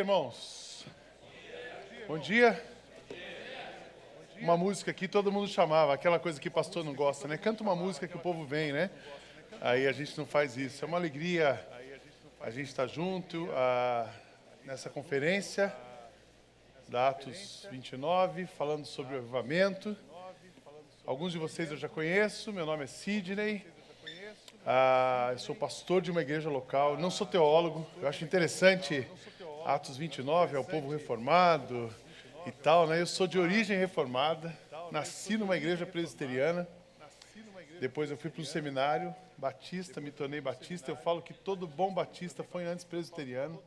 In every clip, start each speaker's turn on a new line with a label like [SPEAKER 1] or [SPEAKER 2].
[SPEAKER 1] irmãos. Bom dia. Uma música aqui todo mundo chamava, aquela coisa que pastor não gosta, né? Canta uma música que o povo vem, né? Aí a gente não faz isso. É uma alegria a gente estar junto nessa conferência da Atos 29, falando sobre o avivamento. Alguns de vocês eu já conheço, meu nome é Sidney. Eu sou pastor de uma igreja local, não sou teólogo. Eu acho interessante Atos 29, é o povo reformado e tal, né? Eu sou de origem reformada, nasci numa igreja presbiteriana, depois eu fui para um seminário batista, me tornei batista. Eu falo que todo bom batista foi antes presbiteriano.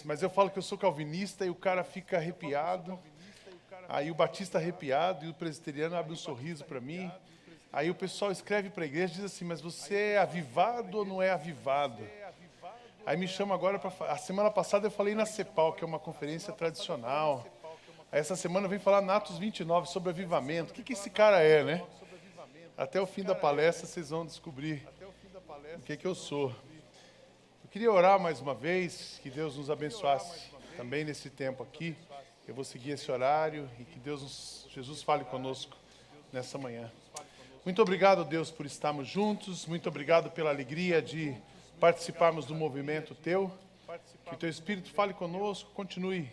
[SPEAKER 1] Mas eu falo que eu sou calvinista e o cara fica arrepiado. Aí o batista arrepiado e o presbiteriano abre um sorriso para mim. Aí o pessoal escreve para a igreja e diz assim, mas você é avivado ou não é avivado? Aí me chama agora para... A semana passada eu falei na CEPAL, que é uma conferência tradicional. Aí essa semana eu venho falar na Atos 29 sobre avivamento. O que esse cara é, né? Até o fim da palestra vocês vão descobrir o que eu sou. Eu queria orar mais uma vez, que Deus nos abençoasse também nesse tempo aqui. Eu vou seguir esse horário e que Jesus fale conosco nessa manhã. Muito obrigado, Deus, por estarmos juntos. Muito obrigado pela alegria de participarmos do movimento Teu. Que o Teu Espírito fale conosco, continue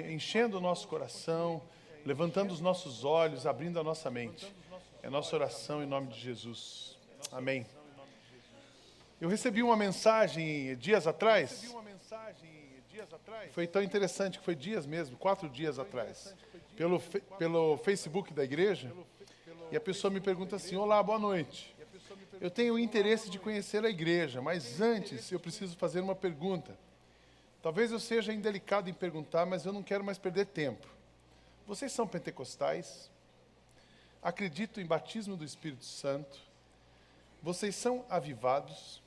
[SPEAKER 1] enchendo o nosso coração, levantando os nossos olhos, abrindo a nossa mente. É a nossa oração em nome de Jesus. Amém. Eu recebi uma mensagem dias atrás. Foi tão interessante que foi dias mesmo, 4 dias atrás, pelo Facebook da igreja. E a pessoa me pergunta assim, olá, boa noite. Eu tenho o interesse de conhecer a igreja, mas antes eu preciso fazer uma pergunta. Talvez eu seja indelicado em perguntar, mas eu não quero mais perder tempo. Vocês são pentecostais? Acreditam em batismo do Espírito Santo? Vocês são avivados?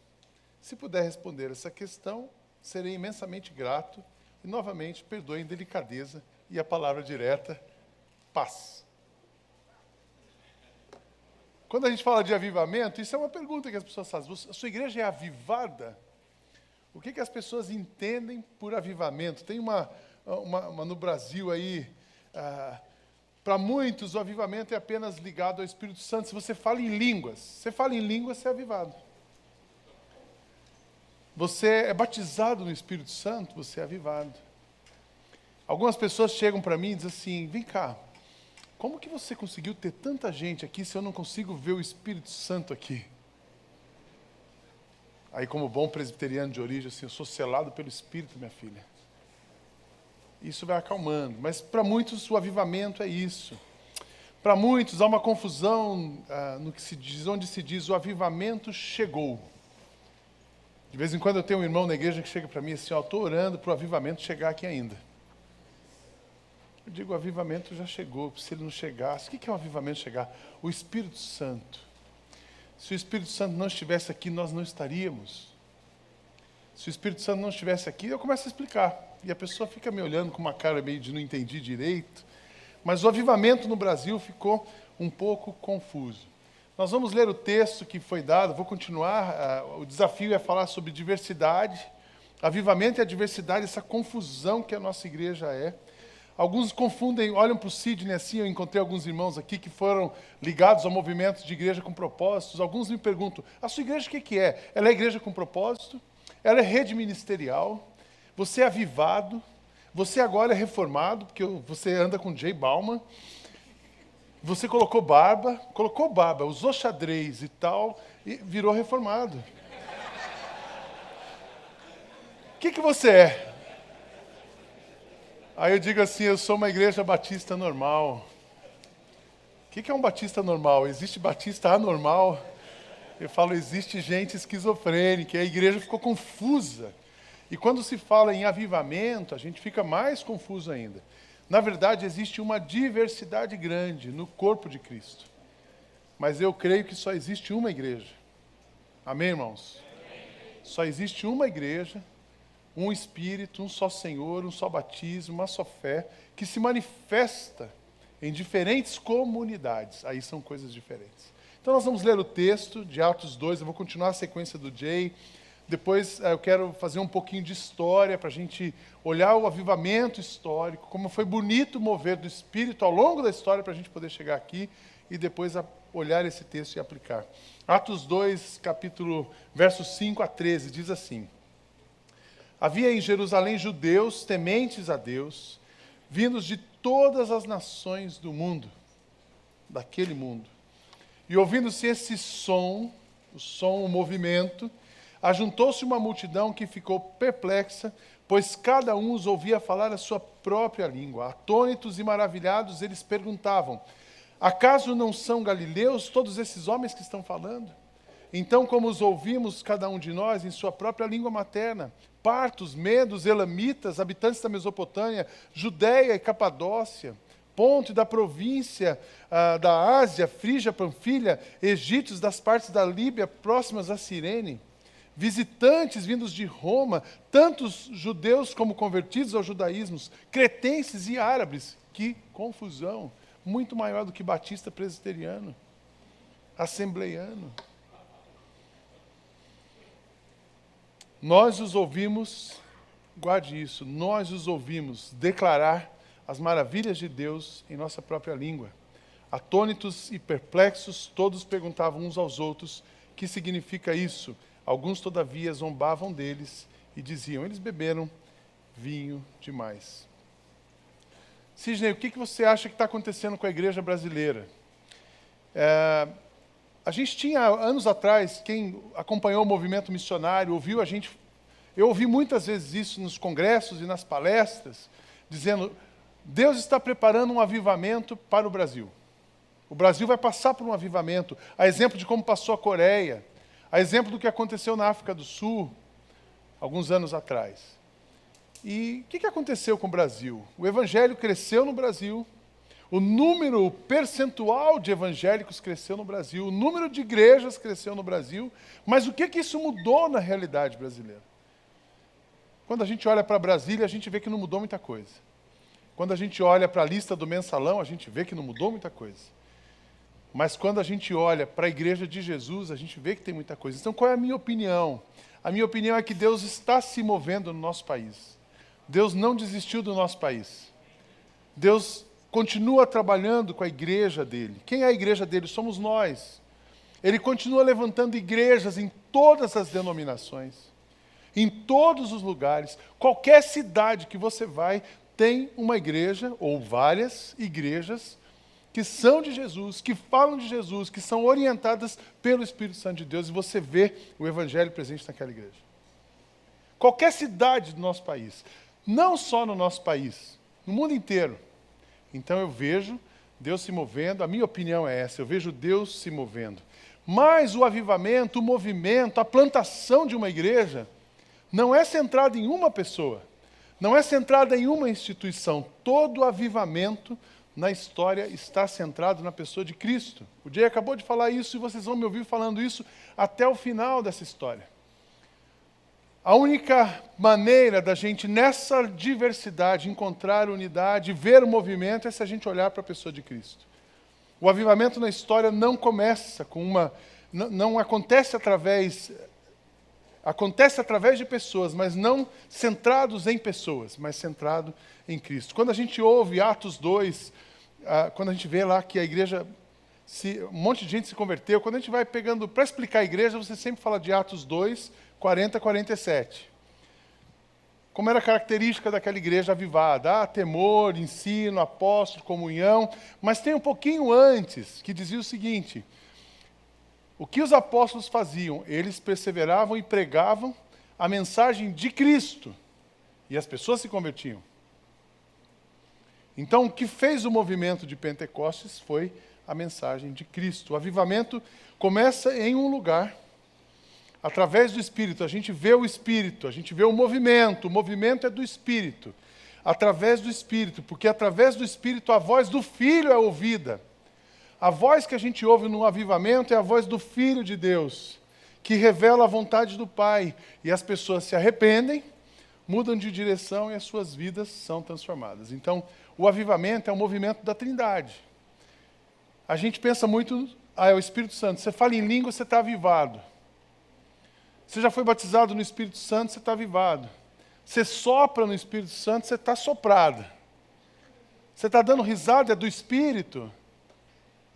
[SPEAKER 1] Se puder responder essa questão, serei imensamente grato e, novamente, perdoe a indelicadeza e a palavra direta, paz. Quando a gente fala de avivamento, isso é uma pergunta que as pessoas fazem. A sua igreja é avivada? O que as pessoas entendem por avivamento? Tem uma no Brasil aí, para muitos o avivamento é apenas ligado ao Espírito Santo. Se você fala em línguas, você é avivado. Você é batizado no Espírito Santo, você é avivado. Algumas pessoas chegam para mim e dizem assim, vem cá, como que você conseguiu ter tanta gente aqui se eu não consigo ver o Espírito Santo aqui? Aí, como bom presbiteriano de origem, assim, eu sou selado pelo Espírito, minha filha. Isso vai acalmando. Mas para muitos o avivamento é isso. Para muitos há uma confusão no que se diz, onde se diz o avivamento chegou. De vez em quando eu tenho um irmão na igreja que chega para mim assim, estou orando para o avivamento chegar aqui ainda. Eu digo, o avivamento já chegou, se ele não chegasse, o que é o avivamento chegar? O Espírito Santo. Se o Espírito Santo não estivesse aqui, nós não estaríamos. Se o Espírito Santo não estivesse aqui, eu começo a explicar. E a pessoa fica me olhando com uma cara meio de não entendi direito. Mas o avivamento no Brasil ficou um pouco confuso. Nós vamos ler o texto que foi dado, vou continuar. O desafio é falar sobre diversidade. Avivamento e a diversidade, essa confusão que a nossa igreja é. Alguns confundem, olham para o Sidney assim, eu encontrei alguns irmãos aqui que foram ligados ao movimento de igreja com propósitos. Alguns me perguntam, a sua igreja o que é? Ela é igreja com propósito? Ela é rede ministerial? Você é avivado? Você agora é reformado, porque você anda com Jay Bauman. Você colocou barba, usou xadrez e tal, e virou reformado. O que você é? Aí eu digo assim, eu sou uma igreja batista normal. O que é um batista normal? Existe batista anormal? Eu falo, existe gente esquizofrênica, e a igreja ficou confusa. E quando se fala em avivamento, a gente fica mais confuso ainda. Na verdade, existe uma diversidade grande no corpo de Cristo. Mas eu creio que só existe uma igreja. Amém, irmãos? Amém. Só existe uma igreja, um Espírito, um só Senhor, um só batismo, uma só fé, que se manifesta em diferentes comunidades. Aí são coisas diferentes. Então nós vamos ler o texto de Atos 2, eu vou continuar a sequência do Jay. Depois eu quero fazer um pouquinho de história para a gente olhar o avivamento histórico, como foi bonito o mover do Espírito ao longo da história para a gente poder chegar aqui e depois olhar esse texto e aplicar. Atos 2, versos 5 a 13, diz assim: Havia em Jerusalém judeus tementes a Deus, vindos de todas as nações do mundo, daquele mundo. E ouvindo-se esse som, o movimento, ajuntou-se uma multidão que ficou perplexa, pois cada um os ouvia falar a sua própria língua. Atônitos e maravilhados, eles perguntavam: acaso não são galileus todos esses homens que estão falando? Então, como os ouvimos, cada um de nós, em sua própria língua materna, partos, medos, elamitas, habitantes da Mesopotâmia, Judéia e Capadócia, Ponto e da província da Ásia, Frígia, Panfilha, egípcios das partes da Líbia próximas a Cirene, visitantes vindos de Roma, tantos judeus como convertidos ao judaísmo, cretenses e árabes. Que confusão! Muito maior do que batista presbiteriano, assembleiano. Nós os ouvimos, guarde isso, nós os ouvimos declarar as maravilhas de Deus em nossa própria língua. Atônitos e perplexos, todos perguntavam uns aos outros: que significa isso? Alguns, todavia, zombavam deles e diziam: eles beberam vinho demais. Sidney, o que você acha que está acontecendo com a igreja brasileira? A gente tinha, anos atrás, quem acompanhou o movimento missionário, ouviu a gente... Eu ouvi muitas vezes isso nos congressos e nas palestras, dizendo: Deus está preparando um avivamento para o Brasil. O Brasil vai passar por um avivamento, a exemplo de como passou a Coreia, a exemplo do que aconteceu na África do Sul, alguns anos atrás. E o que aconteceu com o Brasil? O evangelho cresceu no Brasil, o percentual de evangélicos cresceu no Brasil, o número de igrejas cresceu no Brasil, mas o que isso mudou na realidade brasileira? Quando a gente olha para Brasília, a gente vê que não mudou muita coisa. Quando a gente olha para a lista do mensalão, a gente vê que não mudou muita coisa. Mas quando a gente olha para a igreja de Jesus, a gente vê que tem muita coisa. Então, qual é a minha opinião? A minha opinião é que Deus está se movendo no nosso país. Deus não desistiu do nosso país. Deus continua trabalhando com a igreja dele. Quem é a igreja dele? Somos nós. Ele continua levantando igrejas em todas as denominações, em todos os lugares. Qualquer cidade que você vai, tem uma igreja, ou várias igrejas, que são de Jesus, que falam de Jesus, que são orientadas pelo Espírito Santo de Deus, e você vê o evangelho presente naquela igreja. Qualquer cidade do nosso país, não só no nosso país, no mundo inteiro. Então eu vejo Deus se movendo, a minha opinião é essa, eu vejo Deus se movendo. Mas o avivamento, o movimento, a plantação de uma igreja, não é centrada em uma pessoa, não é centrada em uma instituição. Todo avivamento na história está centrado na pessoa de Cristo. O Jay acabou de falar isso e vocês vão me ouvir falando isso até o final dessa história. A única maneira da gente, nessa diversidade, encontrar unidade, ver o movimento, é se a gente olhar para a pessoa de Cristo. O avivamento na história não começa com não acontece através de pessoas, mas não centrados em pessoas, mas centrado em Cristo. Quando a gente ouve Atos 2, quando a gente vê lá que a igreja, um monte de gente se converteu, quando a gente vai pegando, para explicar a igreja, você sempre fala de Atos 2, 40 a 47. Como era a característica daquela igreja avivada? Temor, ensino, apóstolo, comunhão. Mas tem um pouquinho antes, que dizia o seguinte: o que os apóstolos faziam? Eles perseveravam e pregavam a mensagem de Cristo. E as pessoas se convertiam. Então, o que fez o movimento de Pentecostes foi a mensagem de Cristo. O avivamento começa em um lugar, através do Espírito. A gente vê o Espírito, a gente vê o movimento é do Espírito. Através do Espírito, porque através do Espírito a voz do Filho é ouvida. A voz que a gente ouve no avivamento é a voz do Filho de Deus, que revela a vontade do Pai. E as pessoas se arrependem, mudam de direção e as suas vidas são transformadas. Então, o avivamento é um movimento da Trindade. A gente pensa muito, é o Espírito Santo. Você fala em língua, você está avivado. Você já foi batizado no Espírito Santo, você está avivado. Você sopra no Espírito Santo, você está soprado. Você está dando risada, é do Espírito.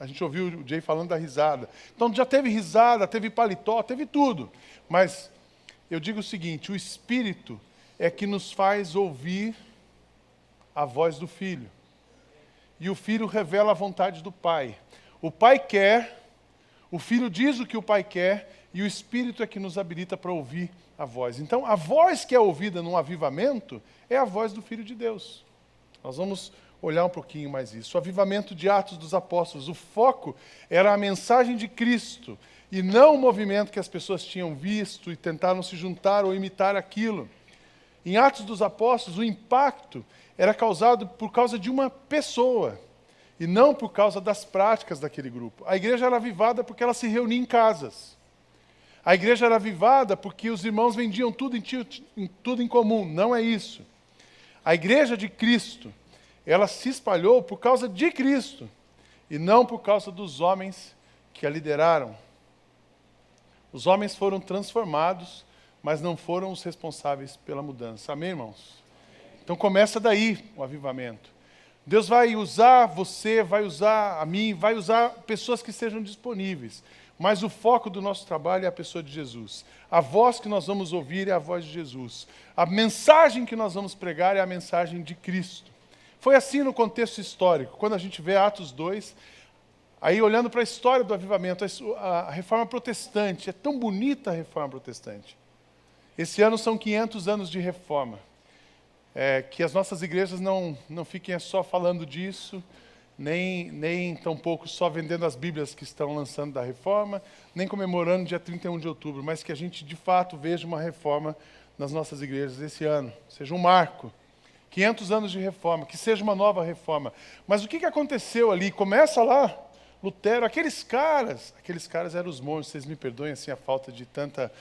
[SPEAKER 1] A gente ouviu o Jay falando da risada. Então já teve risada, teve paletó, teve tudo. Mas eu digo o seguinte, o Espírito é que nos faz ouvir a voz do Filho. E o Filho revela a vontade do Pai. O Pai quer, o Filho diz o que o Pai quer, e o Espírito é que nos habilita para ouvir a voz. Então, a voz que é ouvida num avivamento é a voz do Filho de Deus. Nós vamos olhar um pouquinho mais isso. O avivamento de Atos dos Apóstolos, o foco era a mensagem de Cristo, e não o movimento que as pessoas tinham visto e tentaram se juntar ou imitar aquilo. Em Atos dos Apóstolos, o impacto era causado por causa de uma pessoa, e não por causa das práticas daquele grupo. A igreja era avivada porque ela se reunia em casas. A igreja era avivada porque os irmãos vendiam tudo tudo em comum. Não é isso. A igreja de Cristo, ela se espalhou por causa de Cristo, e não por causa dos homens que a lideraram. Os homens foram transformados, mas não foram os responsáveis pela mudança. Amém, irmãos? Então começa daí o avivamento. Deus vai usar você, vai usar a mim, vai usar pessoas que estejam disponíveis. Mas o foco do nosso trabalho é a pessoa de Jesus. A voz que nós vamos ouvir é a voz de Jesus. A mensagem que nós vamos pregar é a mensagem de Cristo. Foi assim no contexto histórico. Quando a gente vê Atos 2, aí olhando para a história do avivamento, a reforma protestante, é tão bonita a reforma protestante. Esse ano são 500 anos de reforma. Que as nossas igrejas não fiquem só falando disso, nem tampouco só vendendo as Bíblias que estão lançando da reforma, nem comemorando dia 31 de outubro, mas que a gente de fato veja uma reforma nas nossas igrejas esse ano, seja um marco. 500 anos de reforma, que seja uma nova reforma. Mas o que aconteceu ali? Começa lá, Lutero, aqueles caras eram os monges, vocês me perdoem assim a falta de tanta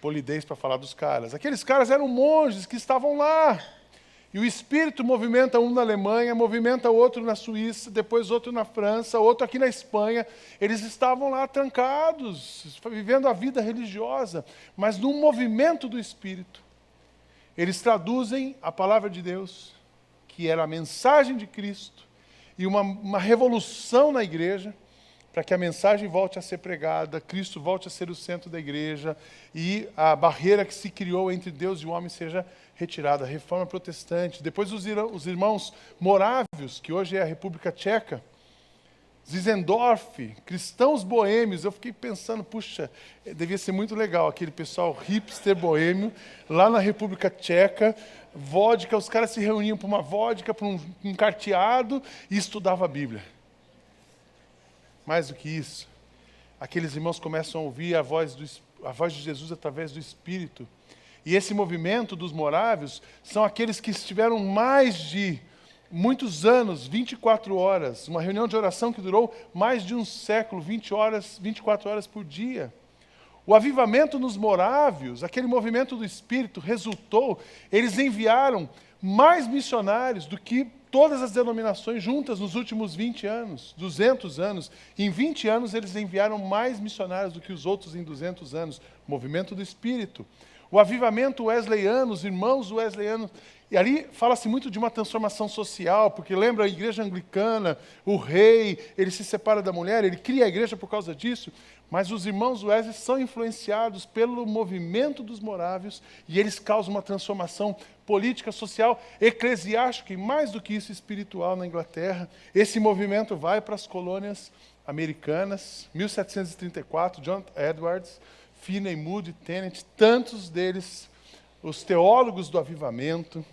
[SPEAKER 1] polidez para falar dos caras. Aqueles caras eram monges que estavam lá. E o Espírito movimenta um na Alemanha, movimenta outro na Suíça, depois outro na França, outro aqui na Espanha. Eles estavam lá trancados, vivendo a vida religiosa, mas num movimento do Espírito. Eles traduzem a palavra de Deus, que era a mensagem de Cristo, e uma revolução na igreja, para que a mensagem volte a ser pregada, Cristo volte a ser o centro da igreja, e a barreira que se criou entre Deus e o homem seja retirada. A reforma protestante. Depois os irmãos morávios, que hoje é a República Tcheca, Zinzendorf, cristãos boêmios. Eu fiquei pensando, puxa, devia ser muito legal aquele pessoal hipster boêmio, lá na República Tcheca, vodka, os caras se reuniam para uma vodka, para um carteado, e estudavam a Bíblia. Mais do que isso, aqueles irmãos começam a ouvir a voz de Jesus através do Espírito. E esse movimento dos morávios são aqueles que estiveram mais de muitos anos, 24 horas, uma reunião de oração que durou mais de um século, 24 horas por dia. O avivamento nos morávios, aquele movimento do Espírito, resultou, eles enviaram mais missionários do que todas as denominações juntas nos últimos 20 anos, 200 anos. Em 20 anos eles enviaram mais missionários do que os outros em 200 anos. Movimento do Espírito. O avivamento wesleyano, os irmãos wesleyanos. E ali fala-se muito de uma transformação social, porque lembra a igreja anglicana, o rei, ele se separa da mulher, ele cria a igreja por causa disso. Mas os irmãos Wesley são influenciados pelo movimento dos morávios e eles causam uma transformação política, social, eclesiástica e mais do que isso, espiritual na Inglaterra. Esse movimento vai para as colônias americanas, 1734, John Edwards, Finney, Moody, Tennant, tantos deles, os teólogos do avivamento,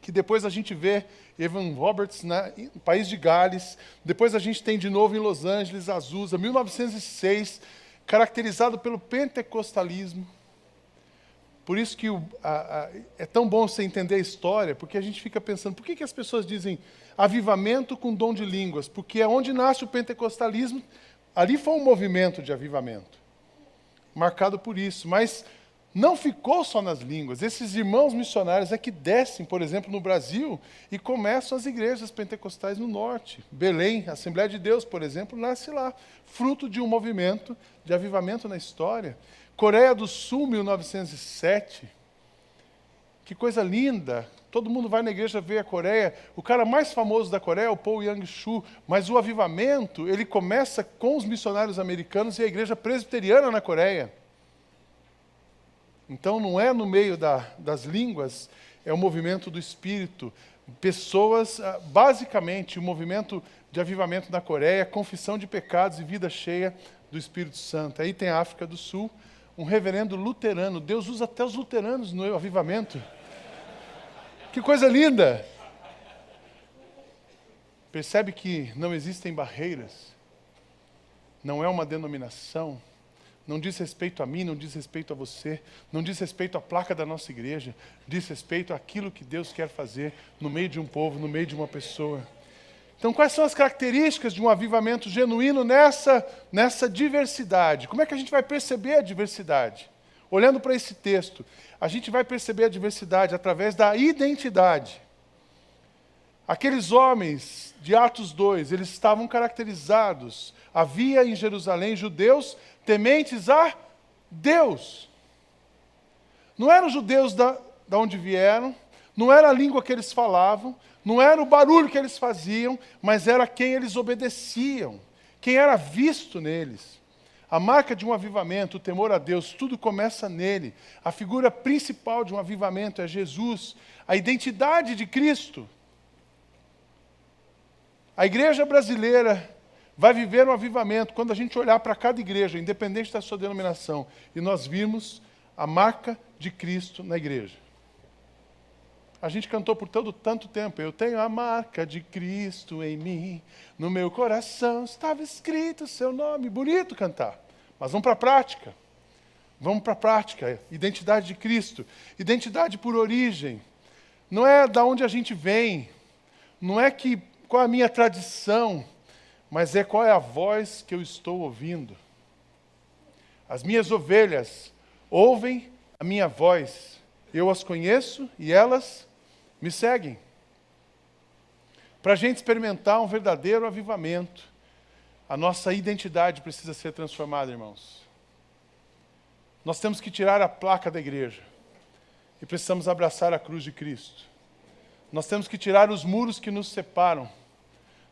[SPEAKER 1] que depois a gente vê Evan Roberts no país de Gales, depois a gente tem de novo em Los Angeles, Azusa, 1906, caracterizado pelo pentecostalismo. Por isso que é tão bom você entender a história, porque a gente fica pensando, por que as pessoas dizem avivamento com dom de línguas? Porque é onde nasce o pentecostalismo, ali foi um movimento de avivamento, marcado por isso. Mas não ficou só nas línguas. Esses irmãos missionários é que descem, por exemplo, no Brasil e começam as igrejas pentecostais no norte. Belém, a Assembleia de Deus, por exemplo, nasce lá, fruto de um movimento de avivamento na história. Coreia do Sul, 1907. Que coisa linda! Todo mundo vai na igreja ver a Coreia. O cara mais famoso da Coreia é o Paul Yang-Shu. Mas o avivamento, ele começa com os missionários americanos e a igreja presbiteriana na Coreia. Então não é no meio das línguas, é o movimento do Espírito. Pessoas, basicamente, o movimento de avivamento na Coreia, confissão de pecados e vida cheia do Espírito Santo. Aí tem a África do Sul, um reverendo luterano. Deus usa até os luteranos no avivamento. Que coisa linda! Percebe que não existem barreiras, não é uma denominação, não diz respeito a mim, não diz respeito a você, não diz respeito à placa da nossa igreja, diz respeito àquilo que Deus quer fazer no meio de um povo, no meio de uma pessoa. Então, quais são as características de um avivamento genuíno nessa diversidade? Como é que a gente vai perceber a diversidade? Olhando para esse texto, a gente vai perceber a diversidade através da identidade. Aqueles homens de Atos 2, eles estavam caracterizados. Havia em Jerusalém judeus tementes a Deus. Não eram judeus da onde vieram, não era a língua que eles falavam, não era o barulho que eles faziam, mas era quem eles obedeciam, quem era visto neles. A marca de um avivamento, o temor a Deus, tudo começa nele. A figura principal de um avivamento é Jesus, a identidade de Cristo. A igreja brasileira vai viver um avivamento quando a gente olhar para cada igreja, independente da sua denominação, e nós vimos a marca de Cristo na igreja. A gente cantou por tanto tempo, eu tenho a marca de Cristo em mim, no meu coração estava escrito o seu nome. Bonito cantar, mas vamos para a prática. Vamos para a prática, identidade de Cristo, identidade por origem. Não é da onde a gente vem, não é qual é a minha tradição, mas é qual é a voz que eu estou ouvindo. As minhas ovelhas ouvem a minha voz, eu as conheço e elas me seguem. Para a gente experimentar um verdadeiro avivamento, a nossa identidade precisa ser transformada, irmãos. Nós temos que tirar a placa da igreja e precisamos abraçar a cruz de Cristo. Nós temos que tirar os muros que nos separam.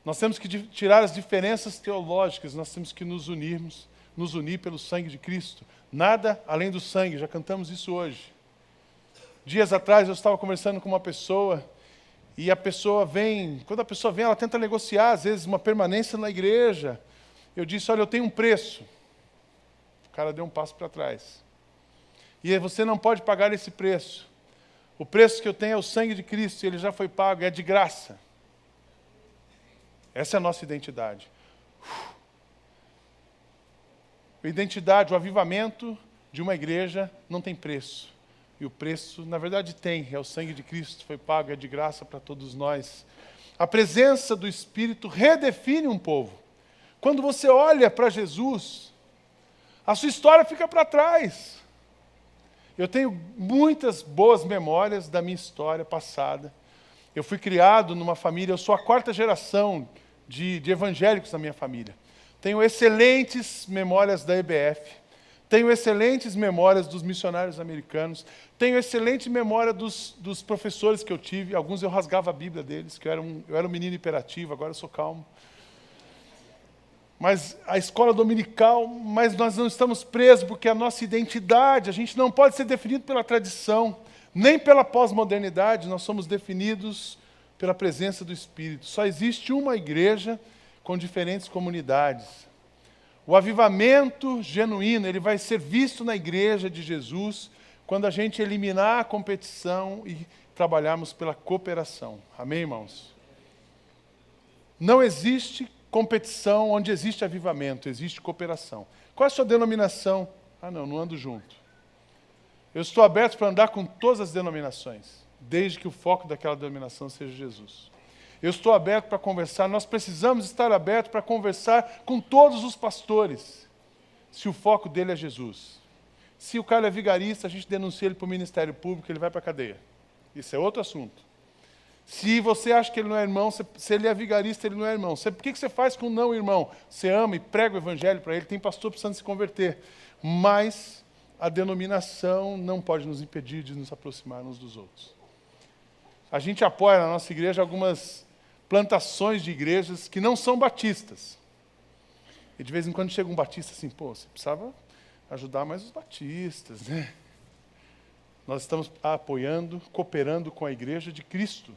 [SPEAKER 1] Nós temos que tirar as diferenças teológicas, nós temos que nos unir pelo sangue de Cristo. Nada além do sangue, já cantamos isso hoje. Dias atrás eu estava conversando com uma pessoa, e a pessoa vem, quando a pessoa vem, ela tenta negociar, às vezes, uma permanência na igreja. Eu disse, olha, eu tenho um preço. O cara deu um passo para trás. E você não pode pagar esse preço. O preço que eu tenho é o sangue de Cristo, e ele já foi pago, é de graça. Essa é a nossa identidade. A identidade, o avivamento de uma igreja não tem preço. E o preço, na verdade, é o sangue de Cristo, foi pago, é de graça para todos nós. A presença do Espírito redefine um povo. Quando você olha para Jesus, a sua história fica para trás. Eu tenho muitas boas memórias da minha história passada. Eu fui criado numa família, eu sou a 4ª geração de evangélicos na minha família. Tenho excelentes memórias da EBF. Tenho excelentes memórias dos missionários americanos. Tenho excelente memória dos professores que eu tive. Alguns eu rasgava a Bíblia deles, que eu era um menino hiperativo, agora eu sou calmo. Mas a escola dominical, mas nós não estamos presos, porque a nossa identidade, a gente não pode ser definido pela tradição, nem pela pós-modernidade, nós somos definidos pela presença do Espírito. Só existe uma igreja com diferentes comunidades. O avivamento genuíno, ele vai ser visto na igreja de Jesus quando a gente eliminar a competição e trabalharmos pela cooperação. Amém, irmãos? Não existe competição onde existe avivamento, existe cooperação. Qual é a sua denominação? Não ando junto. Eu estou aberto para andar com todas as denominações, desde que o foco daquela denominação seja Jesus. Eu estou aberto para conversar, nós precisamos estar abertos para conversar com todos os pastores, se o foco dele é Jesus. Se o cara é vigarista, a gente denuncia ele para o Ministério Público, ele vai para a cadeia. Isso é outro assunto. Se você acha que ele não é irmão, se ele é vigarista, ele não é irmão. Por que você faz com um não irmão? Você ama e prega o evangelho para ele, tem pastor precisando se converter. Mas a denominação não pode nos impedir de nos aproximar uns dos outros. A gente apoia na nossa igreja algumas plantações de igrejas que não são batistas. E de vez em quando chega um batista assim, pô, você precisava ajudar mais os batistas, né? Nós estamos apoiando, cooperando com a igreja de Cristo.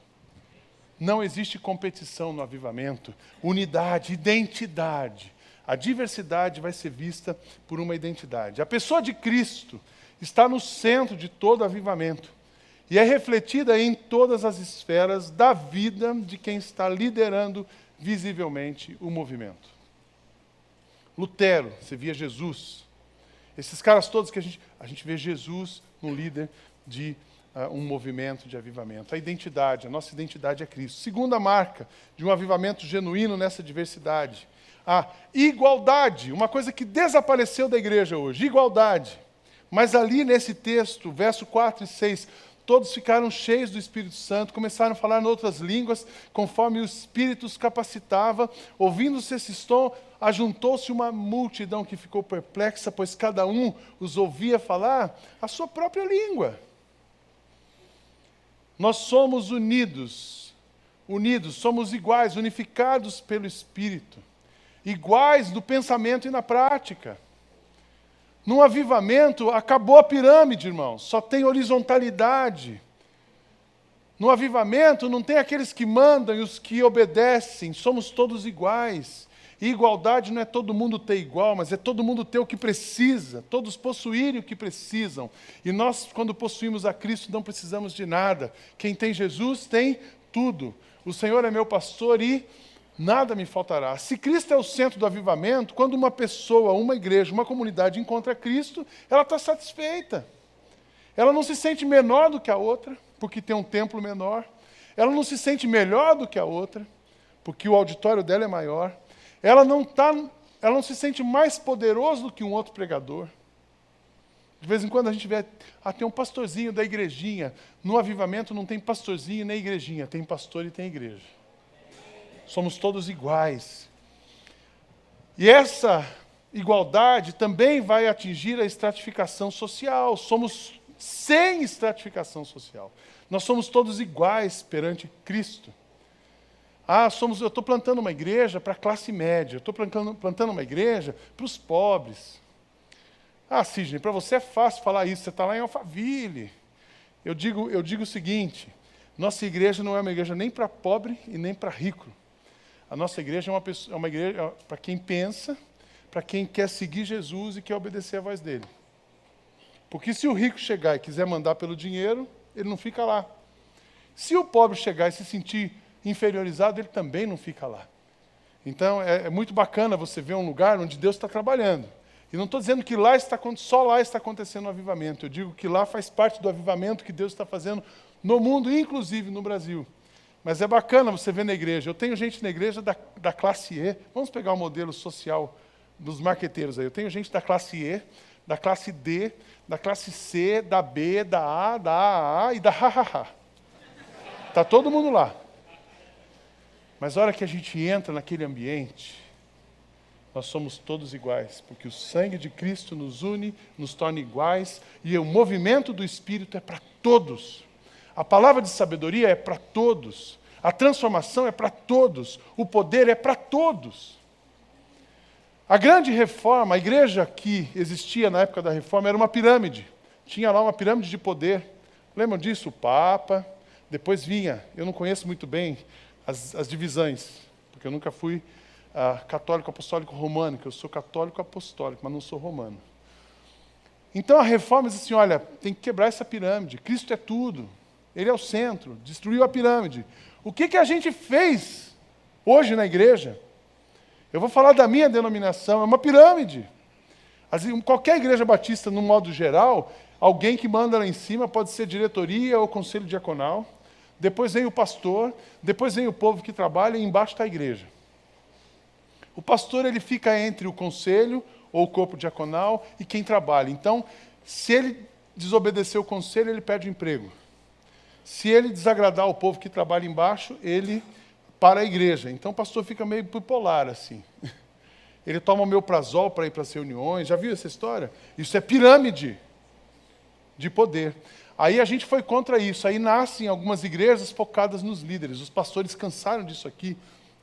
[SPEAKER 1] Não existe competição no avivamento, unidade, identidade. A diversidade vai ser vista por uma identidade. A pessoa de Cristo está no centro de todo avivamento e é refletida em todas as esferas da vida de quem está liderando visivelmente o movimento. Lutero, você via Jesus. Esses caras todos que a gente vê Jesus no líder de um movimento de avivamento. A identidade, a nossa identidade é Cristo. Segunda marca de um avivamento genuíno nessa diversidade. A igualdade, uma coisa que desapareceu da igreja hoje, igualdade. Mas ali nesse texto, verso 4 e 6, todos ficaram cheios do Espírito Santo, começaram a falar em outras línguas, conforme o Espírito os capacitava. Ouvindo-se esse som, ajuntou-se uma multidão que ficou perplexa, pois cada um os ouvia falar a sua própria língua. Nós somos unidos, somos iguais, unificados pelo Espírito. Iguais no pensamento e na prática. Num avivamento, acabou a pirâmide, irmãos. Só tem horizontalidade. No avivamento, não tem aqueles que mandam e os que obedecem. Somos todos iguais. E igualdade não é todo mundo ter igual, mas é todo mundo ter o que precisa. Todos possuírem o que precisam. E nós, quando possuímos a Cristo, não precisamos de nada. Quem tem Jesus tem tudo. O Senhor é meu pastor e nada me faltará. Se Cristo é o centro do avivamento, quando uma pessoa, uma igreja, uma comunidade encontra Cristo, ela está satisfeita. Ela não se sente menor do que a outra, porque tem um templo menor. Ela não se sente melhor do que a outra, porque o auditório dela é maior. Ela não se sente mais poderoso do que um outro pregador. De vez em quando a gente vê, tem um pastorzinho da igrejinha. No avivamento não tem pastorzinho nem igrejinha, tem pastor e tem igreja. Somos todos iguais. E essa igualdade também vai atingir a estratificação social. Somos sem estratificação social. Nós somos todos iguais perante Cristo. Eu estou plantando uma igreja para a classe média, eu estou plantando uma igreja para os pobres. Sidney, para você é fácil falar isso, você está lá em Alphaville. Eu digo o seguinte, nossa igreja não é uma igreja nem para pobre e nem para rico. A nossa igreja é uma igreja para quem pensa, para quem quer seguir Jesus e quer obedecer a voz dele. Porque se o rico chegar e quiser mandar pelo dinheiro, ele não fica lá. Se o pobre chegar e se sentir inferiorizado, ele também não fica lá. Então, é muito bacana você ver um lugar onde Deus está trabalhando. E não estou dizendo que só lá está acontecendo o avivamento. Eu digo que lá faz parte do avivamento que Deus está fazendo no mundo, inclusive no Brasil. Mas é bacana você ver na igreja. Eu tenho gente na igreja da classe E. Vamos pegar o modelo social dos marqueteiros aí. Eu tenho gente da classe E, da classe D, da classe C, da B, da A, da AA e da HHH. Está todo mundo lá. Mas a hora que a gente entra naquele ambiente, nós somos todos iguais, porque o sangue de Cristo nos une, nos torna iguais, e o movimento do Espírito é para todos. A palavra de sabedoria é para todos. A transformação é para todos. O poder é para todos. A grande reforma, a igreja que existia na época da reforma, era uma pirâmide. Tinha lá uma pirâmide de poder. Lembram disso? O Papa. Depois vinha, eu não conheço muito bem as divisões, porque eu nunca fui católico apostólico romano, que eu sou católico apostólico, mas não sou romano. Então a reforma diz assim, olha, tem que quebrar essa pirâmide. Cristo é tudo. Ele é o centro. Destruiu a pirâmide. O que a gente fez hoje na igreja? Eu vou falar da minha denominação. É uma pirâmide. Qualquer igreja batista, no modo geral, alguém que manda lá em cima pode ser diretoria ou conselho diaconal. Depois vem o pastor, depois vem o povo que trabalha e embaixo está a igreja. O pastor ele fica entre o conselho ou o corpo diaconal e quem trabalha. Então, Se ele desobedecer o conselho, ele perde o emprego. Se ele desagradar o povo que trabalha embaixo, ele para a igreja. Então o pastor fica meio bipolar assim. Ele toma omeprazol para ir para as reuniões. Já viu essa história? Isso é pirâmide de poder. Aí a gente foi contra isso. Aí nascem algumas igrejas focadas nos líderes. Os pastores cansaram disso aqui.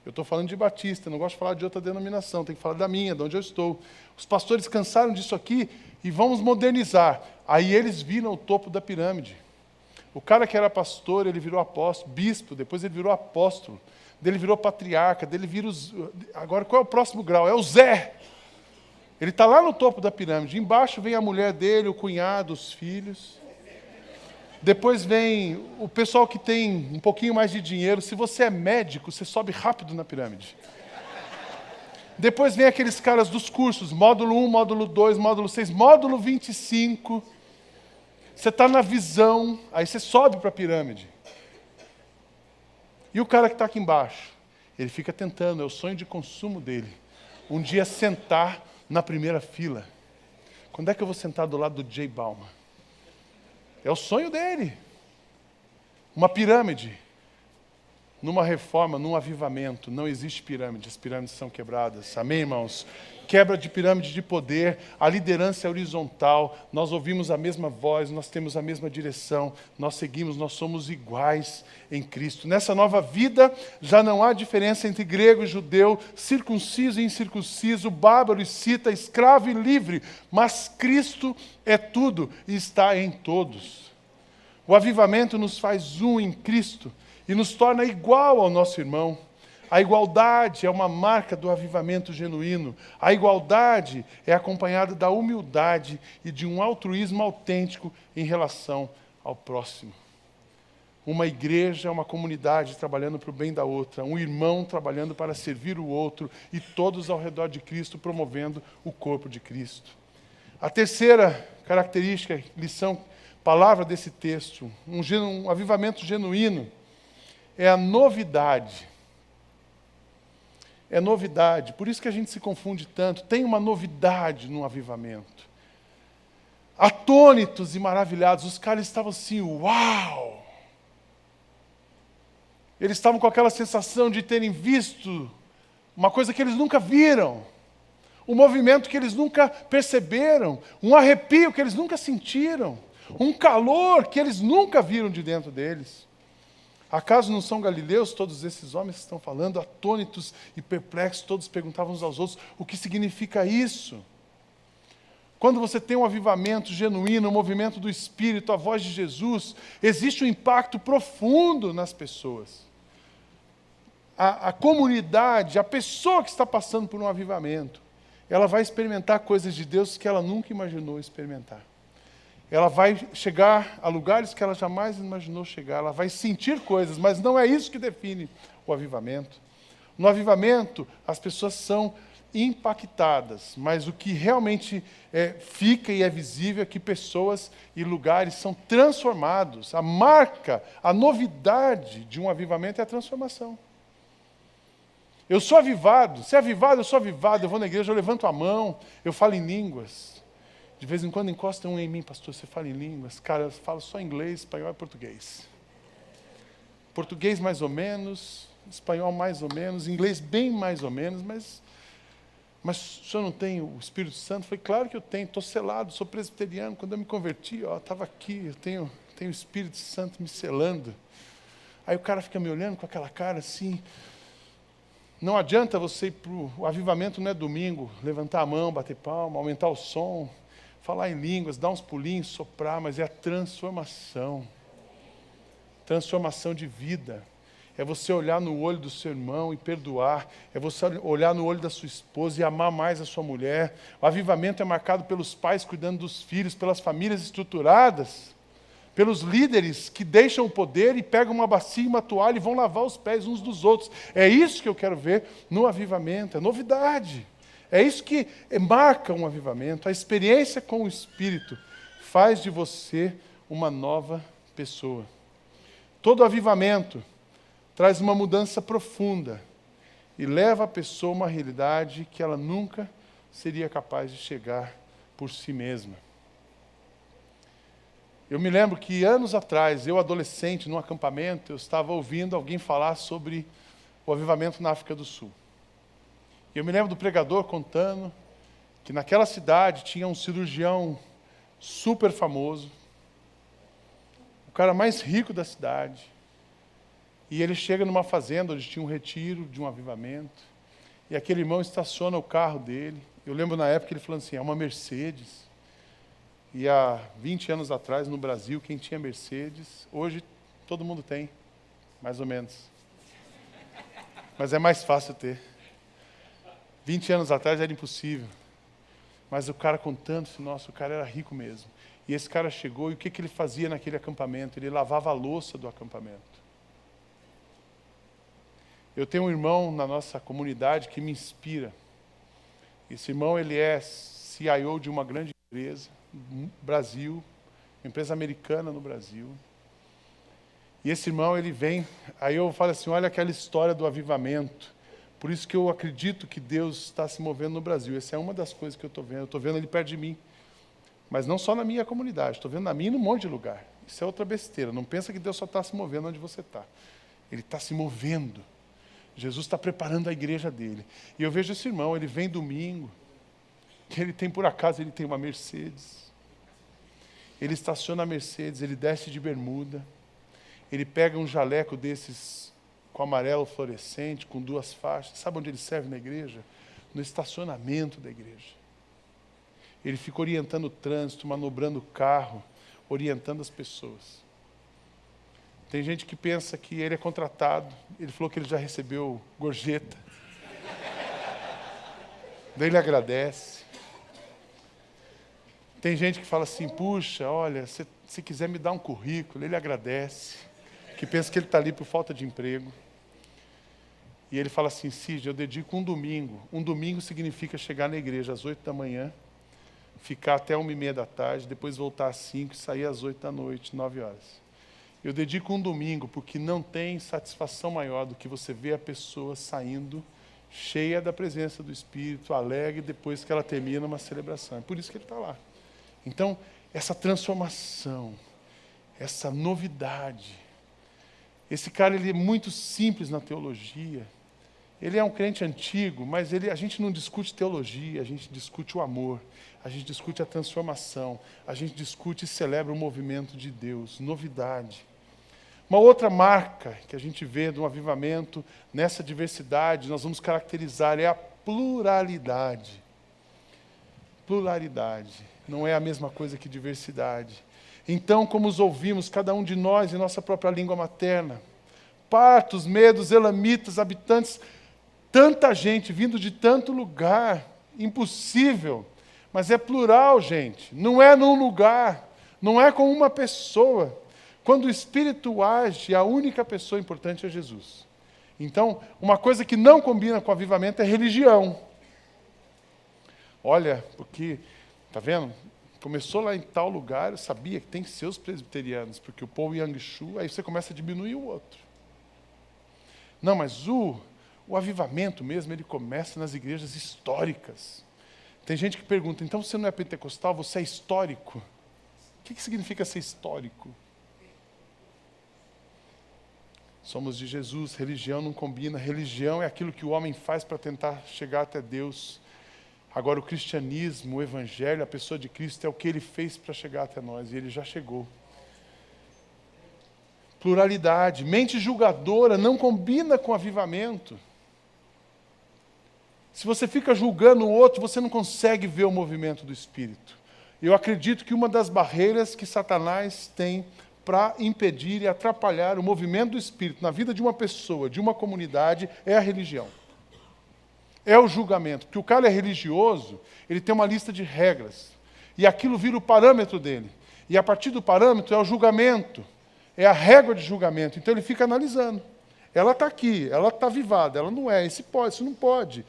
[SPEAKER 1] Eu estou falando de Batista, não gosto de falar de outra denominação, tem que falar da minha, de onde eu estou. Os pastores cansaram disso aqui e vamos modernizar. Aí eles viram o topo da pirâmide. O cara que era pastor, ele virou apóstolo, bispo, depois ele virou apóstolo. Dele virou patriarca, dele vira os... Agora, qual é o próximo grau? É o Zé. Ele está lá no topo da pirâmide. Embaixo vem a mulher dele, o cunhado, os filhos. Depois vem o pessoal que tem um pouquinho mais de dinheiro. Se você é médico, você sobe rápido na pirâmide. Depois vem aqueles caras dos cursos, módulo 1, módulo 2, módulo 6, módulo 25. Você está na visão, aí você sobe para a pirâmide. E o cara que está aqui embaixo, ele fica tentando, é o sonho de consumo dele. Um dia sentar na primeira fila. Quando é que eu vou sentar do lado do Jay Bauman? É o sonho dele. Uma pirâmide. Numa reforma, num avivamento, não existe pirâmide, as pirâmides são quebradas. Amém, irmãos? Quebra de pirâmide de poder, a liderança é horizontal, nós ouvimos a mesma voz, nós temos a mesma direção, nós seguimos, nós somos iguais em Cristo. Nessa nova vida, já não há diferença entre grego e judeu, circunciso e incircunciso, bárbaro e cita, escravo e livre, mas Cristo é tudo e está em todos. O avivamento nos faz um em Cristo e nos torna igual ao nosso irmão. A igualdade é uma marca do avivamento genuíno. A igualdade é acompanhada da humildade e de um altruísmo autêntico em relação ao próximo. Uma igreja é uma comunidade trabalhando para o bem da outra, um irmão trabalhando para servir o outro e todos ao redor de Cristo promovendo o corpo de Cristo. A terceira característica, lição, palavra desse texto, um avivamento genuíno, é a novidade. É novidade, por isso que a gente se confunde tanto. Tem uma novidade no avivamento. Atônitos e maravilhados, os caras estavam assim, uau! Eles estavam com aquela sensação de terem visto uma coisa que eles nunca viram, um movimento que eles nunca perceberam, um arrepio que eles nunca sentiram, um calor que eles nunca viram de dentro deles. Acaso não são galileus todos esses homens que estão falando, atônitos e perplexos, todos perguntavam uns aos outros, o que significa isso? Quando você tem um avivamento genuíno, um movimento do Espírito, a voz de Jesus, existe um impacto profundo nas pessoas. A comunidade, a pessoa que está passando por um avivamento, ela vai experimentar coisas de Deus que ela nunca imaginou experimentar. Ela vai chegar a lugares que ela jamais imaginou chegar. Ela vai sentir coisas, mas não é isso que define o avivamento. No avivamento, as pessoas são impactadas, mas o que realmente fica e é visível é que pessoas e lugares são transformados. A marca, a novidade de um avivamento é a transformação. Eu sou avivado. Se é avivado, eu sou avivado. Eu vou na igreja, eu levanto a mão, eu falo em línguas. De vez em quando encosta um em mim, pastor, você fala em línguas? Cara, eu falo só inglês, espanhol e português. Português mais ou menos, espanhol mais ou menos, inglês bem mais ou menos, mas o senhor não tem o Espírito Santo? Eu falei, claro que eu tenho, estou selado, sou presbiteriano. Quando eu me converti, estava aqui, eu tenho o Espírito Santo me selando. Aí o cara fica me olhando com aquela cara assim. Não adianta você ir para o avivamento, não é domingo, levantar a mão, bater palma, aumentar o som, falar em línguas, dar uns pulinhos, soprar, mas é a transformação. Transformação de vida. É você olhar no olho do seu irmão e perdoar. É você olhar no olho da sua esposa e amar mais a sua mulher. O avivamento é marcado pelos pais cuidando dos filhos, pelas famílias estruturadas, pelos líderes que deixam o poder e pegam uma bacia e uma toalha e vão lavar os pés uns dos outros. É isso que eu quero ver no avivamento, é novidade. É isso que marca um avivamento. A experiência com o Espírito faz de você uma nova pessoa. Todo avivamento traz uma mudança profunda e leva a pessoa a uma realidade que ela nunca seria capaz de chegar por si mesma. Eu me lembro que anos atrás, eu adolescente, num acampamento, eu estava ouvindo alguém falar sobre o avivamento na África do Sul. E eu me lembro do pregador contando que naquela cidade tinha um cirurgião super famoso, o cara mais rico da cidade. E ele chega numa fazenda onde tinha um retiro de um avivamento, e aquele irmão estaciona o carro dele. Eu lembro na época ele falando assim, é uma Mercedes. E há 20 anos atrás, no Brasil, quem tinha Mercedes, hoje todo mundo tem, mais ou menos. Mas é mais fácil ter. 20 anos atrás era impossível. Mas o cara contando, nossa, o cara era rico mesmo. E esse cara chegou, e o que ele fazia naquele acampamento? Ele lavava a louça do acampamento. Eu tenho um irmão na nossa comunidade que me inspira. Esse irmão, ele é CIO de uma grande empresa, no Brasil, uma empresa americana no Brasil. E esse irmão, ele vem, aí eu falo assim, olha aquela história do avivamento. Por isso que eu acredito que Deus está se movendo no Brasil. Essa é uma das coisas que eu estou vendo. Eu estou vendo ele perto de mim. Mas não só na minha comunidade, estou vendo na minha e num monte de lugar. Isso é outra besteira. Não pensa que Deus só está se movendo onde você está. Ele está se movendo. Jesus está preparando a igreja dele. E eu vejo esse irmão, ele vem domingo, ele tem, por acaso, ele tem uma Mercedes. Ele estaciona a Mercedes, ele desce de bermuda, ele pega um jaleco desses com amarelo fluorescente, com 2 faixas. Sabe onde ele serve na igreja? No estacionamento da igreja. Ele fica orientando o trânsito, manobrando o carro, orientando as pessoas. Tem gente que pensa que ele é contratado. Ele falou que ele já recebeu gorjeta. Daí ele agradece. Tem gente que fala assim, puxa, olha, se quiser me dar um currículo, ele agradece. Que pensa que ele está ali por falta de emprego. E ele fala assim, Cid, eu dedico um domingo. Um domingo significa chegar na igreja às 8 da manhã, ficar até 1h30 da tarde, depois voltar às 5 e sair às 8 da noite, 9 horas. Eu dedico um domingo porque não tem satisfação maior do que você ver a pessoa saindo cheia da presença do Espírito, alegre, depois que ela termina uma celebração. É por isso que ele está lá. Então, essa transformação, essa novidade. Esse cara, ele é muito simples na teologia. Ele é um crente antigo, mas a gente não discute teologia, a gente discute o amor, a gente discute a transformação, a gente discute e celebra o movimento de Deus, novidade. Uma outra marca que a gente vê de um avivamento, nessa diversidade, nós vamos caracterizar, é a pluralidade. Pluralidade, não é a mesma coisa que diversidade. Então, como os ouvimos, cada um de nós em nossa própria língua materna, partos, medos, elamitas, habitantes, tanta gente vindo de tanto lugar, impossível, mas é plural, gente, não é num lugar, não é com uma pessoa. Quando o Espírito age, a única pessoa importante é Jesus. Então, uma coisa que não combina com avivamento é religião. Olha, porque, tá vendo? Começou lá em tal lugar, eu sabia que tem que ser os presbiterianos, porque o povo Yangshu, aí você começa a diminuir o outro. Não, mas o avivamento mesmo, ele começa nas igrejas históricas. Tem gente que pergunta, então você não é pentecostal, você é histórico? O que significa ser histórico? Somos de Jesus, religião não combina. Religião é aquilo que o homem faz para tentar chegar até Deus. Agora o cristianismo, o evangelho, a pessoa de Cristo é o que ele fez para chegar até nós, e ele já chegou. Pluralidade, mente julgadora não combina com avivamento. Se você fica julgando o outro, você não consegue ver o movimento do Espírito. Eu acredito que uma das barreiras que Satanás tem para impedir e atrapalhar o movimento do Espírito na vida de uma pessoa, de uma comunidade, é a religião. É o julgamento. Porque o cara é religioso, ele tem uma lista de regras. E aquilo vira o parâmetro dele. E a partir do parâmetro é o julgamento. É a régua de julgamento. Então ele fica analisando. Ela está aqui, ela está avivada, ela não é, isso pode, isso não pode.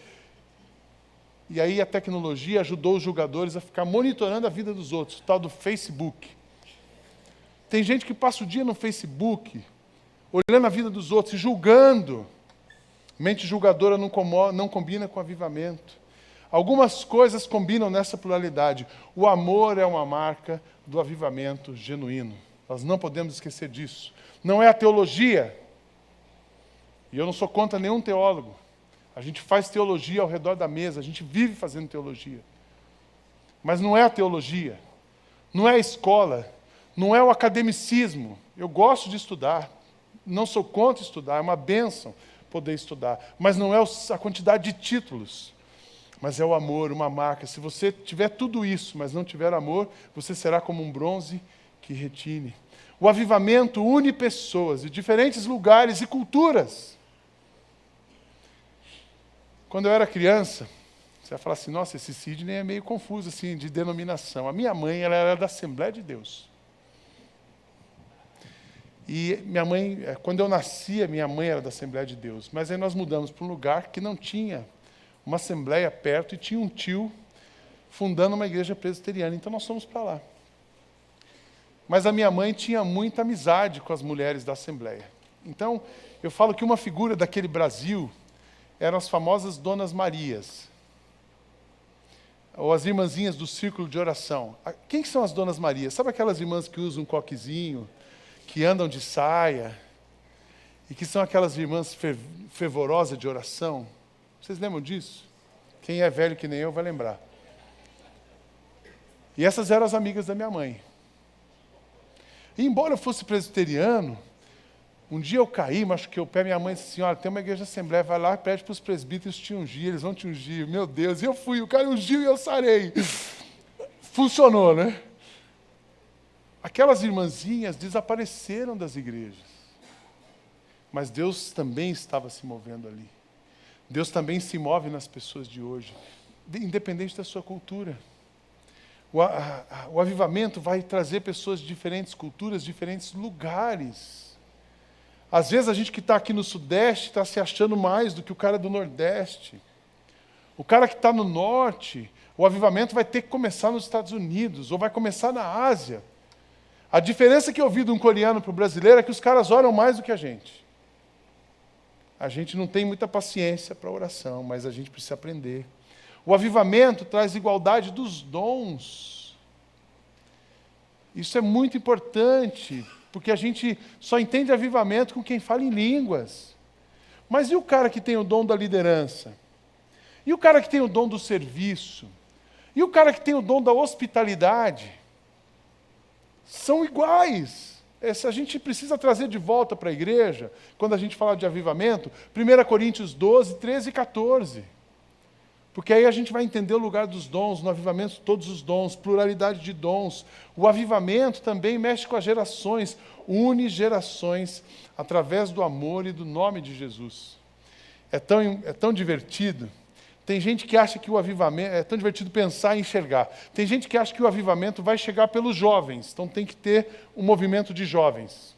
[SPEAKER 1] E aí a tecnologia ajudou os julgadores a ficar monitorando a vida dos outros, o tal do Facebook. Tem gente que passa o dia no Facebook, olhando a vida dos outros e julgando. Mente julgadora não combina com avivamento. Algumas coisas combinam nessa pluralidade. O amor é uma marca do avivamento genuíno. Nós não podemos esquecer disso. Não é a teologia. E eu não sou contra nenhum teólogo. A gente faz teologia ao redor da mesa, a gente vive fazendo teologia. Mas não é a teologia, não é a escola, não é o academicismo. Eu gosto de estudar, não sou contra estudar, é uma bênção poder estudar. Mas não é a quantidade de títulos, mas é o amor, uma marca. Se você tiver tudo isso, mas não tiver amor, você será como um bronze que retine. O avivamento une pessoas de diferentes lugares e culturas. Quando eu era criança, você vai falar assim, nossa, esse Sidney é meio confuso assim, de denominação. A minha mãe, ela era da Assembleia de Deus. E minha mãe, quando eu nasci, minha mãe era da Assembleia de Deus. Mas aí nós mudamos para um lugar que não tinha uma assembleia perto e tinha um tio fundando uma igreja presbiteriana. Então nós fomos para lá. Mas a minha mãe tinha muita amizade com as mulheres da Assembleia. Então, eu falo que uma figura daquele Brasil eram as famosas Donas Marias, ou as irmãzinhas do círculo de oração. Quem que são as Donas Marias? Sabe aquelas irmãs que usam um coquezinho, que andam de saia, e que são aquelas irmãs fervorosas de oração? Vocês lembram disso? Quem é velho que nem eu vai lembrar. E essas eram as amigas da minha mãe. E embora eu fosse presbiteriano, um dia eu caí, machuquei o pé, minha mãe disse assim, olha, tem uma igreja de Assembleia, vai lá, pede para os presbíteros te ungir, eles vão te ungir. Meu Deus, e eu fui, o cara ungiu e eu sarei. Funcionou, né? Aquelas irmãzinhas desapareceram das igrejas. Mas Deus também estava se movendo ali. Deus também se move nas pessoas de hoje, independente da sua cultura. O avivamento vai trazer pessoas de diferentes culturas, diferentes lugares. Às vezes a gente que está aqui no Sudeste está se achando mais do que o cara do Nordeste. O cara que está no Norte, o avivamento vai ter que começar nos Estados Unidos, ou vai começar na Ásia. A diferença que eu vi de um coreano para o brasileiro é que os caras oram mais do que a gente. A gente não tem muita paciência para a oração, mas a gente precisa aprender. O avivamento traz igualdade dos dons. Isso é muito importante, porque a gente só entende avivamento com quem fala em línguas. Mas e o cara que tem o dom da liderança? E o cara que tem o dom do serviço? E o cara que tem o dom da hospitalidade? São iguais. A gente precisa trazer de volta para a igreja, quando a gente fala de avivamento, 1 Coríntios 12, 13 e 14. Porque aí a gente vai entender o lugar dos dons, no avivamento todos os dons, pluralidade de dons. O avivamento também mexe com as gerações, une gerações através do amor e do nome de Jesus. É tão divertido. Tem gente que acha que o avivamento, é tão divertido pensar e enxergar. Tem gente que acha que o avivamento vai chegar pelos jovens, então tem que ter um movimento de jovens.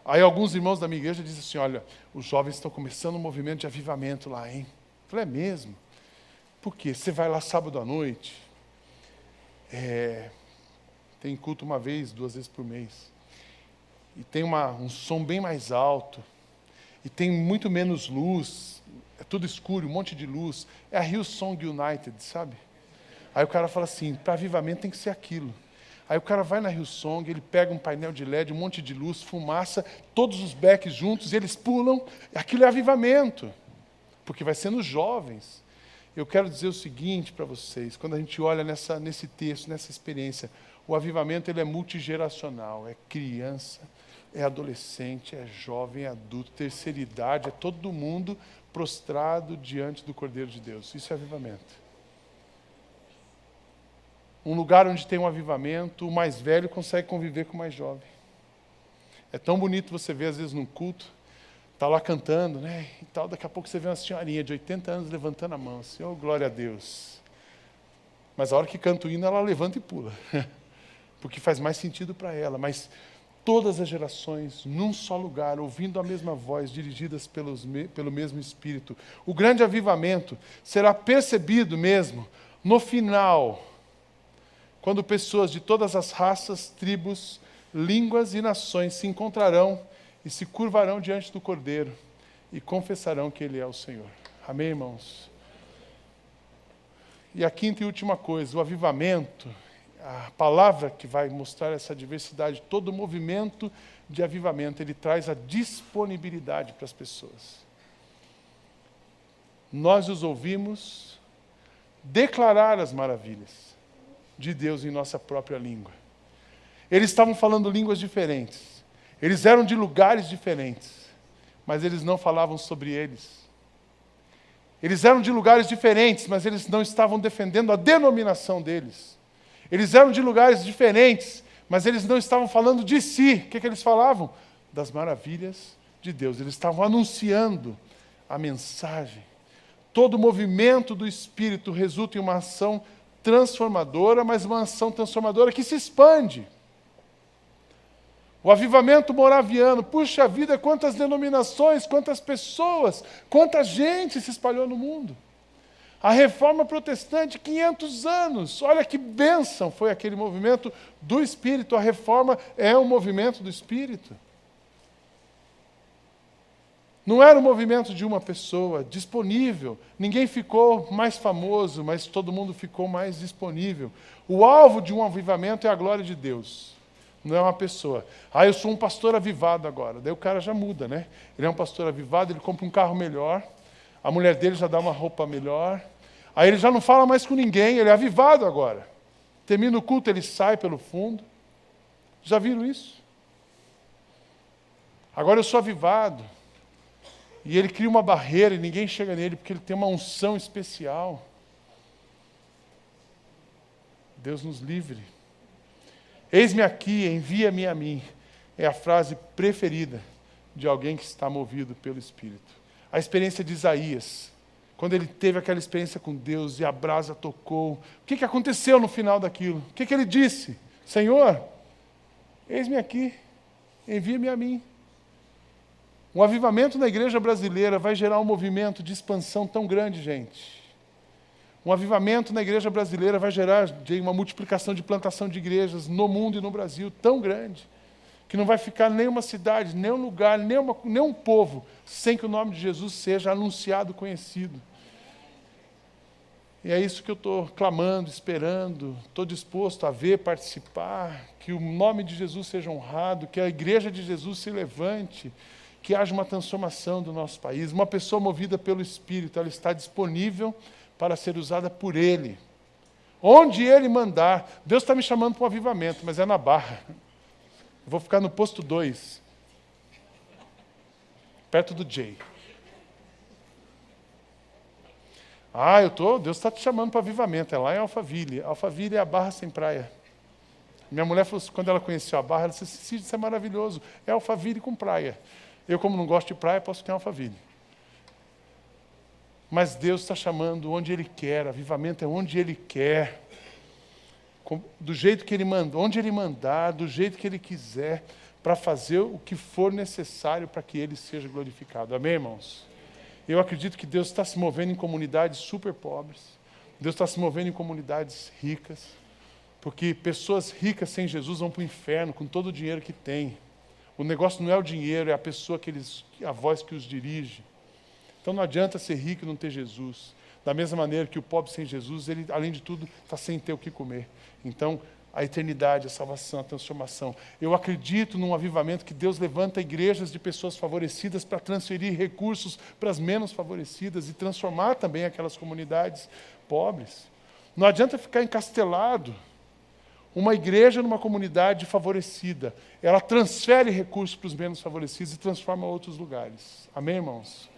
[SPEAKER 1] Aí alguns irmãos da minha igreja dizem assim, olha, os jovens estão começando um movimento de avivamento lá, hein? Eu falei, é mesmo? Por quê? Você vai lá sábado à noite, tem culto 1 vez, 2 vezes por mês, e tem um som bem mais alto, e tem muito menos luz, é tudo escuro, um monte de luz, é a Hillsong United, sabe? Aí o cara fala assim, para avivamento tem que ser aquilo. Aí o cara vai na Hillsong, ele pega um painel de LED, um monte de luz, fumaça, todos os backs juntos, e eles pulam, aquilo é avivamento, porque vai ser nos jovens. Eu quero dizer o seguinte para vocês, quando a gente olha nesse texto, nessa experiência, o avivamento ele é multigeracional, é criança, é adolescente, é jovem, é adulto, terceira idade, é todo mundo prostrado diante do Cordeiro de Deus. Isso é avivamento. Um lugar onde tem um avivamento, o mais velho consegue conviver com o mais jovem. É tão bonito você ver, às vezes, num culto, está lá cantando, né? E tal, daqui a pouco você vê uma senhorinha de 80 anos levantando a mão, assim, oh, glória a Deus. Mas a hora que canta o hino, ela levanta e pula, porque faz mais sentido para ela. Mas todas as gerações, num só lugar, ouvindo a mesma voz, dirigidas pelo mesmo Espírito. O grande avivamento será percebido mesmo no final, quando pessoas de todas as raças, tribos, línguas e nações se encontrarão e se curvarão diante do Cordeiro e confessarão que Ele é o Senhor. Amém, irmãos? E a quinta e última coisa, o avivamento, a palavra que vai mostrar essa diversidade, todo movimento de avivamento, ele traz a disponibilidade para as pessoas. Nós os ouvimos declarar as maravilhas de Deus em nossa própria língua. Eles estavam falando línguas diferentes. Eles eram de lugares diferentes, mas eles não falavam sobre eles. Eles eram de lugares diferentes, mas eles não estavam defendendo a denominação deles. Eles eram de lugares diferentes, mas eles não estavam falando de si. O que eles falavam? Das maravilhas de Deus. Eles estavam anunciando a mensagem. Todo movimento do Espírito resulta em uma ação transformadora, mas uma ação transformadora que se expande. O avivamento moraviano, puxa vida, quantas denominações, quantas pessoas, quanta gente se espalhou no mundo. A reforma protestante, 500 anos, olha que bênção foi aquele movimento do Espírito. A reforma é um movimento do Espírito. Não era um movimento de uma pessoa, disponível. Ninguém ficou mais famoso, mas todo mundo ficou mais disponível. O alvo de um avivamento é a glória de Deus. Não é uma pessoa. Eu sou um pastor avivado agora. Daí o cara já muda, né? Ele é um pastor avivado, ele compra um carro melhor, a mulher dele já dá uma roupa melhor. Aí ele já não fala mais com ninguém, ele é avivado agora. Termina o culto, ele sai pelo fundo. Já viram isso? Agora eu sou avivado. E ele cria uma barreira e ninguém chega nele porque ele tem uma unção especial. Deus nos livre. Eis-me aqui, envia-me a mim. É a frase preferida de alguém que está movido pelo Espírito. A experiência de Isaías, quando ele teve aquela experiência com Deus e a brasa tocou. O que aconteceu no final daquilo? O que ele disse? Senhor, eis-me aqui, envia-me a mim. Um avivamento na igreja brasileira vai gerar um movimento de expansão tão grande, gente. Um avivamento na igreja brasileira vai gerar uma multiplicação de plantação de igrejas no mundo e no Brasil tão grande, que não vai ficar nenhuma cidade, nem um lugar, nem um povo, sem que o nome de Jesus seja anunciado, conhecido. E é isso que eu estou clamando, esperando, estou disposto a ver, participar, que o nome de Jesus seja honrado, que a igreja de Jesus se levante, que haja uma transformação do nosso país. Uma pessoa movida pelo Espírito, ela está disponível para ser usada por Ele. Onde Ele mandar. Deus está me chamando para um avivamento, mas é na Barra. Eu vou ficar no posto 2, perto do Jay. Deus está te chamando para avivamento, é lá em Alphaville. Alphaville é a Barra sem praia. Minha mulher falou assim, quando ela conheceu a Barra, ela disse, isso é maravilhoso, é Alphaville com praia. Eu, como não gosto de praia, posso ter Alphaville. Mas Deus está chamando onde Ele quer, avivamento é onde Ele quer, do jeito que Ele manda, onde Ele mandar, do jeito que Ele quiser, para fazer o que for necessário para que Ele seja glorificado. Amém, irmãos? Eu acredito que Deus está se movendo em comunidades super pobres, Deus está se movendo em comunidades ricas, porque pessoas ricas sem Jesus vão para o inferno com todo o dinheiro que tem. O negócio não é o dinheiro, é a pessoa a voz que os dirige. Então não adianta ser rico e não ter Jesus. Da mesma maneira que o pobre sem Jesus, ele, além de tudo, está sem ter o que comer. Então, a eternidade, a salvação, a transformação. Eu acredito num avivamento que Deus levanta igrejas de pessoas favorecidas para transferir recursos para as menos favorecidas e transformar também aquelas comunidades pobres. Não adianta ficar encastelado. Uma igreja numa comunidade favorecida, ela transfere recursos para os menos favorecidos e transforma outros lugares. Amém, irmãos?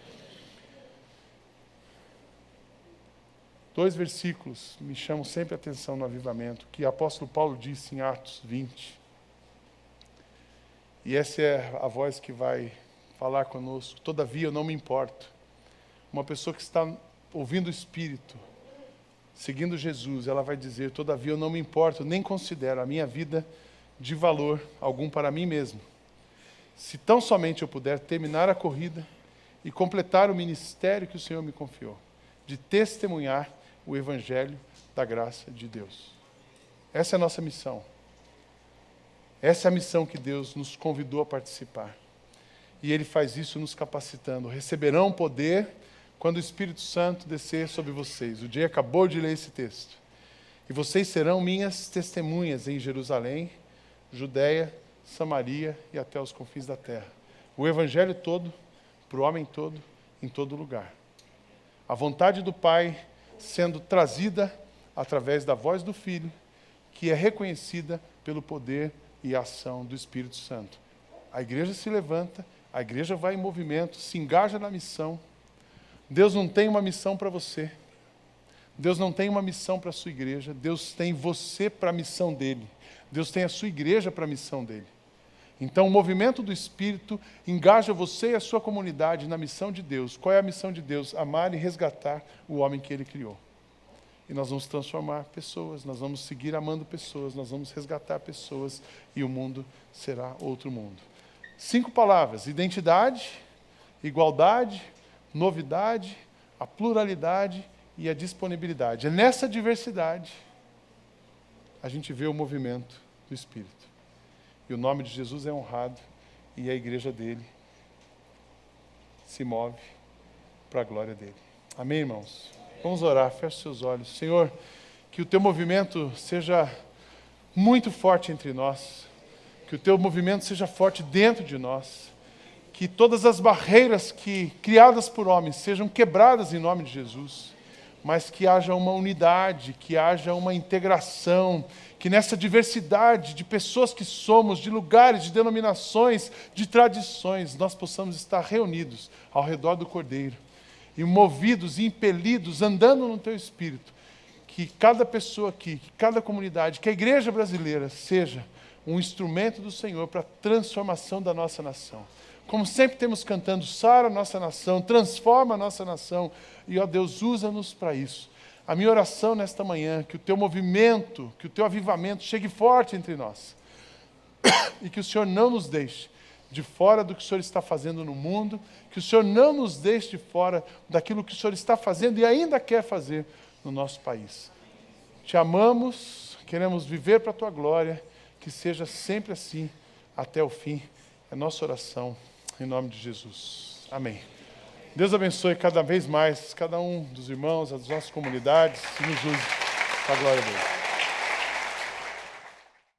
[SPEAKER 1] 2 versículos me chamam sempre a atenção no avivamento, que o apóstolo Paulo disse em Atos 20. E essa é a voz que vai falar conosco. Todavia eu não me importo. Uma pessoa que está ouvindo o Espírito, seguindo Jesus, ela vai dizer, todavia eu não me importo, nem considero a minha vida de valor algum para mim mesmo. Se tão somente eu puder terminar a corrida e completar o ministério que o Senhor me confiou, de testemunhar o Evangelho da graça de Deus. Essa é a nossa missão. Essa é a missão que Deus nos convidou a participar. E Ele faz isso nos capacitando. Receberão poder quando o Espírito Santo descer sobre vocês. O Jay acabou de ler esse texto. E vocês serão minhas testemunhas em Jerusalém, Judeia, Samaria e até os confins da terra. O evangelho todo, para o homem todo, em todo lugar. A vontade do Pai sendo trazida através da voz do Filho, que é reconhecida pelo poder e a ação do Espírito Santo. A igreja se levanta, a igreja vai em movimento, se engaja na missão. Deus não tem uma missão para você. Deus não tem uma missão para a sua igreja. Deus tem você para a missão dele. Deus tem a sua igreja para a missão dele. Então, o movimento do Espírito engaja você e a sua comunidade na missão de Deus. Qual é a missão de Deus? Amar e resgatar o homem que ele criou. E nós vamos transformar pessoas, nós vamos seguir amando pessoas, nós vamos resgatar pessoas e o mundo será outro mundo. 5 palavras: identidade, igualdade, novidade, a pluralidade e a disponibilidade. É nessa diversidade a gente vê o movimento do Espírito. E o nome de Jesus é honrado e a igreja dele se move para a glória dele. Amém, irmãos? Vamos orar, feche seus olhos. Senhor, que o teu movimento seja muito forte entre nós, que o teu movimento seja forte dentro de nós, que todas as barreiras criadas por homens sejam quebradas em nome de Jesus, mas que haja uma unidade, que haja uma integração, que nessa diversidade de pessoas que somos, de lugares, de denominações, de tradições, nós possamos estar reunidos ao redor do Cordeiro, e movidos e impelidos, andando no teu Espírito, que cada pessoa aqui, que cada comunidade, que a igreja brasileira seja um instrumento do Senhor para a transformação da nossa nação. Como sempre temos cantando, sara a nossa nação, transforma a nossa nação, e ó Deus, usa-nos para isso. A minha oração nesta manhã, que o teu movimento, que o teu avivamento chegue forte entre nós, e que o Senhor não nos deixe de fora do que o Senhor está fazendo no mundo, que o Senhor não nos deixe de fora daquilo que o Senhor está fazendo e ainda quer fazer no nosso país. Te amamos, queremos viver para a tua glória, que seja sempre assim, até o fim. É nossa oração, em nome de Jesus. Amém. Deus abençoe cada vez mais cada um dos irmãos, as nossas comunidades, e nos use para a glória dele.